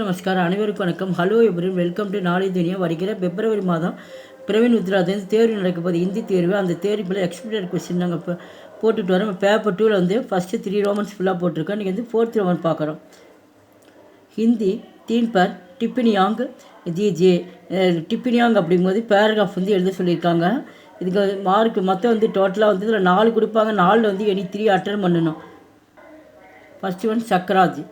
நமஸ்காரம் அனைவருக்கும் வணக்கம். Hello everyone, welcome to knowledge Duniya. வருகிற பிப்ரவரி மாதம் பிரவீன் உத்ராத் தேர்வு நடக்கப்போது ஹிந்தி தேர்வு. அந்த தேர்வில் எக்ஸ்பெக்டட் கொஸ்டின் நாங்கள் இப்போ போட்டுட்டு வரோம். பேப்பர் 2ல் வந்து ஃபஸ்ட்டு 3 ரோமன்ஸ் ஃபுல்லாக போட்டிருக்கோம். இன்றைக்கி வந்து 4th ரோமன் பார்க்குறோம். ஹிந்தி 3 பர் டிப்பினியாங் ஜிஜே. டிப்பினியாங் அப்படிங்கும்போது பேராகிராஃப் வந்து எழுத சொல்லியிருக்காங்க. இதுக்கு மார்க் மொத்தம் வந்து டோட்டலாக வந்து இதில் 4 கொடுப்பாங்க. 4 வந்து எனி 3 அட்டன் பண்ணணும். ஃபஸ்ட்டு ஒன் சக்கராஜ்.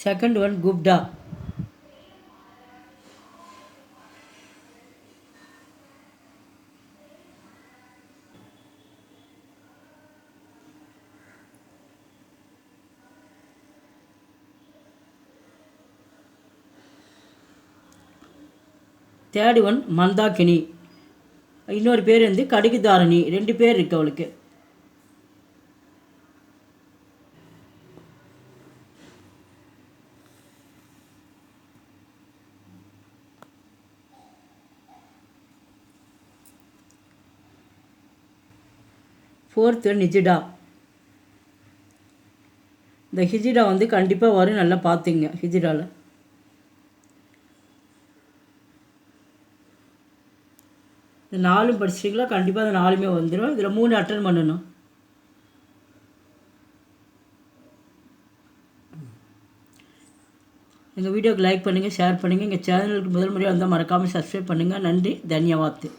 Second one Gupta. Third one Mandakini. இன்னொரு பேர் வந்து கடுகுதாரணி. 2 பேர் இருக்கு அவளுக்கு. ஃபோர்த் ஹிஜிடா. இந்த ஹிஜிடா வந்து கண்டிப்பாக வரும், நல்லா பார்த்துங்க. ஹிஜிடாவில் இந்த 4 படிச்சிட்டிங்களா? கண்டிப்பாக அந்த 4மே வந்துடும். இதில் 3 அட்டன் பண்ணணும். எங்கள் வீடியோக்கு லைக் பண்ணுங்கள், ஷேர் பண்ணுங்கள். எங்கள் சேனலுக்கு முதல் முறையாக வந்தால் மறக்காமல் சப்ஸ்கிரைப் பண்ணுங்கள். நன்றி, தன்யவாத்.